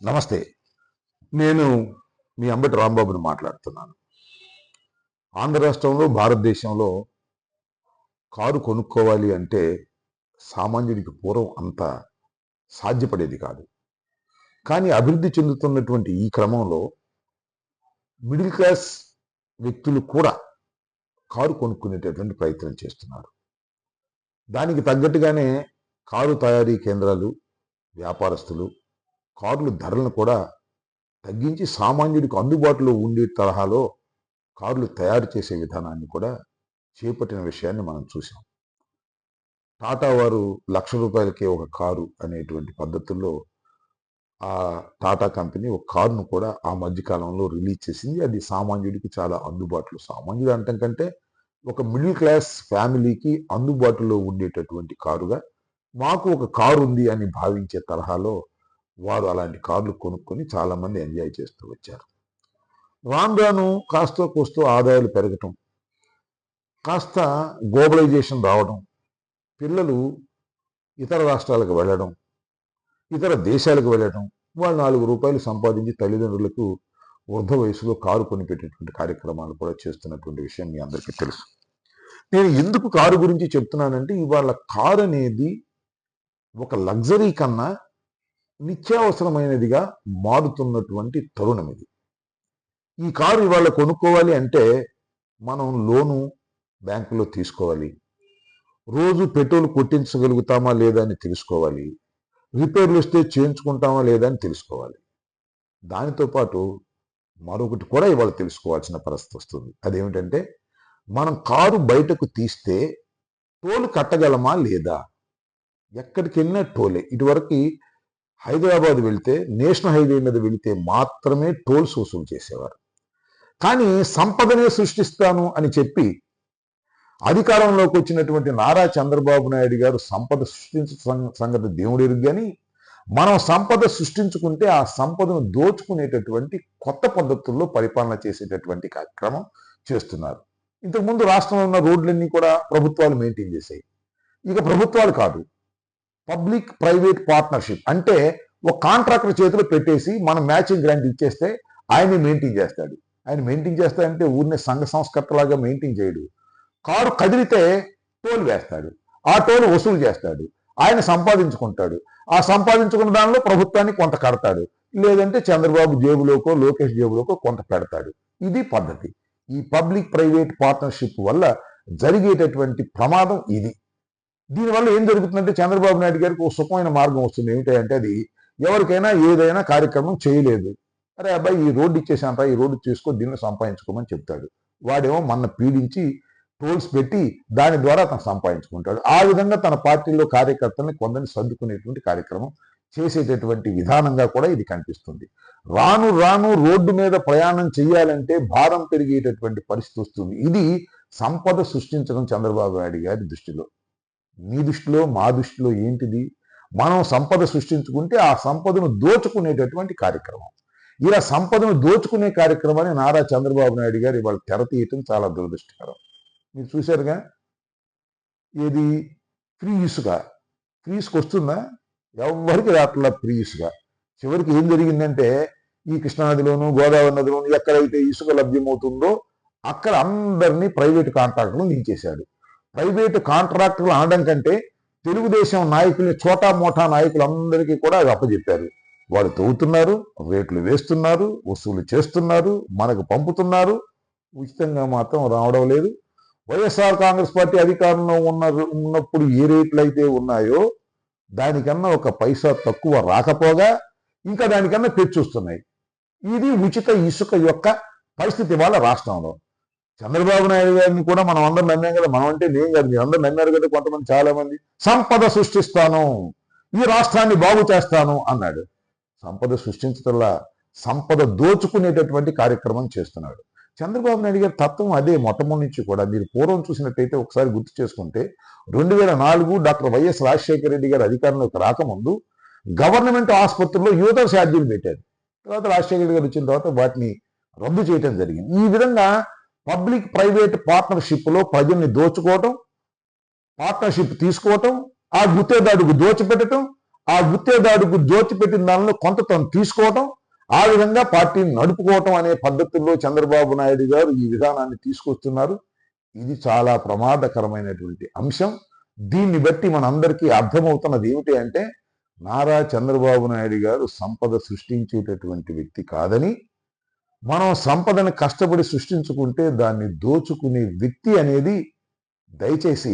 నమస్తే. నేను మీ అంబటి రాంబాబుని మాట్లాడుతున్నాను. ఆంధ్ర రాష్ట్రంలో, భారతదేశంలో కారు కొనుక్కోవాలి అంటే సామాన్యుడికి పూర్వం అంత సాధ్యపడేది కాదు. కానీ అభివృద్ధి చెందుతున్నటువంటి ఈ క్రమంలో మిడిల్ క్లాస్ వ్యక్తులు కూడా కారు కొనుక్కునేటటువంటి ప్రయత్నం చేస్తున్నారు. దానికి తగ్గట్టుగానే కారు తయారీ కేంద్రాలు, వ్యాపారస్తులు కార్లు ధరలను కూడా తగ్గించి సామాన్యుడికి అందుబాటులో ఉండే తరహాలో కార్లు తయారు చేసే విధానాన్ని కూడా చేపట్టిన విషయాన్ని మనం చూసాం. టాటా వారు ₹1,00,000కే ఒక కారు అనేటువంటి పద్ధతుల్లో ఆ టాటా కంపెనీ ఒక కారును కూడా ఆ మధ్యకాలంలో రిలీజ్ చేసింది. అది సామాన్యుడికి చాలా అందుబాటులో, సామాన్యుడు అంటం కంటే ఒక మిడిల్ క్లాస్ ఫ్యామిలీకి అందుబాటులో ఉండేటటువంటి కారుగా, మాకు ఒక కారు ఉంది అని భావించే తరహాలో వారు అలాంటి కార్లు కొనుక్కొని చాలామంది ఎంజాయ్ చేస్తూ వచ్చారు. రాను రాను కాస్తో కోస్తో ఆదాయాలు పెరగటం, కాస్త గ్లోబలైజేషన్ రావడం, పిల్లలు ఇతర రాష్ట్రాలకు వెళ్ళడం, ఇతర దేశాలకు వెళ్ళడం, వాళ్ళు ₹4 సంపాదించి తల్లిదండ్రులకు వృద్ధ వయసులో కారు కొనిపెట్టేటువంటి కార్యక్రమాలు కూడా చేస్తున్నటువంటి విషయం మీ అందరికీ తెలుసు. నేను ఎందుకు కారు గురించి చెప్తున్నానంటే, ఇవాళ కారు అనేది ఒక లగ్జరీ కన్నా నిత్యావసరమైనదిగా మారుతున్నటువంటి తరుణం ఇది. ఈ కారు ఇవాళ కొనుక్కోవాలి అంటే మనం లోను బ్యాంకులో తీసుకోవాలి, రోజు పెట్రోల్ కొట్టించగలుగుతామా లేదా అని తెలుసుకోవాలి, రిపేర్లు వస్తే చేయించుకుంటామా లేదా అని తెలుసుకోవాలి. దానితో పాటు మరొకటి కూడా ఇవాళ తెలుసుకోవాల్సిన పరిస్థితి వస్తుంది. అదేమిటంటే, మనం కారు బయటకు తీస్తే టోల్ కట్టగలమా లేదా. ఎక్కడికి వెళ్ళినా టోలే. ఇటువరకు హైదరాబాద్ వెళ్తే నేషనల్ హైవే మీద వెళితే మాత్రమే టోల్స్ వసూలు చేసేవారు. కానీ సంపదనే సృష్టిస్తాను అని చెప్పి అధికారంలోకి వచ్చినటువంటి నారా చంద్రబాబు నాయుడు గారు సంపద సృష్టించిన సంగతి దేవుడు ఎరుగు. కానీ మనం సంపద సృష్టించుకుంటే ఆ సంపదను దోచుకునేటటువంటి కొత్త పద్ధతుల్లో పరిపాలన చేసేటటువంటి కార్యక్రమం చేస్తున్నారు. ఇంతకుముందు రాష్ట్రంలో ఉన్న రోడ్లన్నీ కూడా ప్రభుత్వాలు మెయింటైన్ చేశాయి. ఇక ప్రభుత్వాలు కాదు, పబ్లిక్ ప్రైవేట్ పార్ట్నర్షిప్ అంటే ఒక కాంట్రాక్టర్ చేతిలో పెట్టేసి మనం మ్యాచింగ్ గ్రాంట్ ఇచ్చేస్తే ఆయన్ని మెయింటైన్ చేస్తాడు. ఆయన మెయింటైన్ చేస్తాడంటే ఊరినే సంఘ సంస్కర్తలాగా మెయింటైన్ చేయడు. కారు కదిలితే టోల్ వేస్తాడు, ఆ టోల్ వసూలు చేస్తాడు, ఆయన సంపాదించుకుంటాడు. ఆ సంపాదించుకున్న దానిలో ప్రభుత్వానికి కొంత కడతాడు, లేదంటే చంద్రబాబు జేబులోకో లోకేష్ జేబులోకో కొంత పెడతాడు. ఇది పద్ధతి. ఈ పబ్లిక్ ప్రైవేట్ పార్ట్నర్షిప్ వల్ల జరిగేటటువంటి ప్రమాదం ఇది. దీనివల్ల ఏం జరుగుతుందంటే చంద్రబాబు నాయుడు గారికి ఒక సుఖమైన మార్గం వస్తుంది. ఏమిటంటే, అది ఎవరికైనా ఏదైనా కార్యక్రమం చేయలేదు, అరే అబ్బాయి ఈ రోడ్డు ఇచ్చేసాంరా, ఈ రోడ్డు తీసుకో, దీన్ని సంపాదించుకోమని చెప్తాడు. వాడేమో మన పీడించి టోల్స్ పెట్టి దాని ద్వారా తను సంపాదించుకుంటాడు. ఆ విధంగా తన పార్టీలో కార్యకర్తల్ని కొందరిని సర్దుకునేటువంటి కార్యక్రమం చేసేటటువంటి విధానంగా కూడా ఇది కనిపిస్తుంది. రాను రాను రోడ్డు మీద ప్రయాణం చేయాలంటే భారం పెరిగేటటువంటి పరిస్థితి వస్తుంది. ఇది సంపద సృష్టించడం చంద్రబాబు నాయుడు గారి దృష్టిలో. మీ దృష్టిలో, మా దృష్టిలో ఏంటిది? మనం సంపద సృష్టించుకుంటే ఆ సంపదను దోచుకునేటటువంటి కార్యక్రమం. ఇలా సంపదను దోచుకునే కార్యక్రమాన్ని నారా చంద్రబాబు నాయుడు గారు ఇవాళ తెర తీయటం చాలా దురదృష్టకరం. మీరు చూశారుగా, ఏది ఫ్రీ ఇసుక, ఫ్రీ ఇసుక వస్తుందా? ఎవరికి రాట్లా ఫ్రీ ఇసుక. చివరికి ఏం జరిగిందంటే, ఈ కృష్ణానదిలోను గోదావరి నదిలోను ఎక్కడైతే ఇసుక లభ్యమవుతుందో అక్కడ అందరినీ ప్రైవేటు కాంట్రాక్టర్లు నిలిచేశాడు. ప్రైవేటు కాంట్రాక్టర్లు అనడం కంటే తెలుగుదేశం నాయకుల్ని, చోటా మోటా నాయకులందరికీ కూడా అది అప్పచెప్పారు. వాళ్ళు తవ్వుతున్నారు, రేట్లు వేస్తున్నారు, వసూలు చేస్తున్నారు, మనకు పంపుతున్నారు, ఉచితంగా మాత్రం రావడం లేదు. వైఎస్ఆర్ కాంగ్రెస్ పార్టీ అధికారంలో ఉన్నప్పుడు ఏ రేట్లు అయితే ఉన్నాయో దానికన్నా ఒక పైసా తక్కువ రాకపోగా ఇంకా దానికన్నా పెంచుస్తున్నాయి. ఇది ఉచిత ఇసుక యొక్క పరిస్థితి వాళ్ళ రాష్ట్రంలో. చంద్రబాబు నాయుడు గారిని కూడా మనం అందరం నమ్మాం కదా. మనం అంటే నేను కాదు, మీరు అందరూ నమ్మారు కదా. కొంతమంది, చాలా మంది సంపద సృష్టిస్తాను, ఈ రాష్ట్రాన్ని బాగు చేస్తాను అన్నాడు. సంపద సృష్టించటంలా సంపద దోచుకునేటటువంటి కార్యక్రమం చేస్తున్నాడు. చంద్రబాబు నాయుడు గారి తత్వం అదే మొట్టమొదటి నుంచి కూడా. మీరు పూర్వం చూసినట్టయితే ఒకసారి గుర్తు చేసుకుంటే 2004 డాక్టర్ వైఎస్ రాజశేఖర రెడ్డి గారు అధికారంలోకి రాకముందు గవర్నమెంట్ ఆసుపత్రుల్లో యువత ఛార్జీలు పెట్టారు. తర్వాత రాజశేఖర రెడ్డి గారు వచ్చిన తర్వాత వాటిని రద్దు చేయడం జరిగింది. ఈ విధంగా పబ్లిక్ ప్రైవేట్ పార్ట్నర్షిప్లో ప్రజల్ని దోచుకోవటం, పార్ట్నర్షిప్ తీసుకోవటం, ఆ గుత్తేదారుకు దోచిపెట్టడం, ఆ గుత్తేదారుకు దోచిపెట్టిన దానిలో కొంత తను తీసుకోవటం, ఆ విధంగా పార్టీని నడుపుకోవటం అనే పద్ధతుల్లో చంద్రబాబు నాయుడు గారు ఈ విధానాన్ని తీసుకొస్తున్నారు. ఇది చాలా ప్రమాదకరమైనటువంటి అంశం. దీన్ని బట్టి మనందరికీ అర్థమవుతున్నది ఏమిటి అంటే, నారా చంద్రబాబు నాయుడు గారు సంపద సృష్టించేటటువంటి వ్యక్తి కాదని, మనం సంపదను కష్టపడి సృష్టించుకుంటే దాన్ని దోచుకునే వ్యక్తి అనేది దయచేసి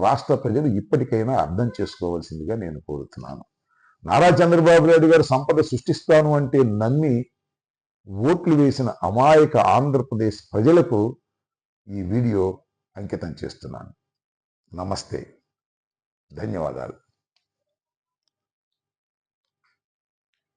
రాష్ట్ర ప్రజలు ఇప్పటికైనా అర్థం చేసుకోవాల్సిందిగా నేను కోరుతున్నాను. నారా చంద్రబాబు నాయుడు గారు సంపద సృష్టిస్తాను అంటే నమ్మి ఓట్లు వేసిన అమాయక ఆంధ్రప్రదేశ్ ప్రజలకు ఈ వీడియో అంకితం చేస్తున్నాను. నమస్తే, ధన్యవాదాలు.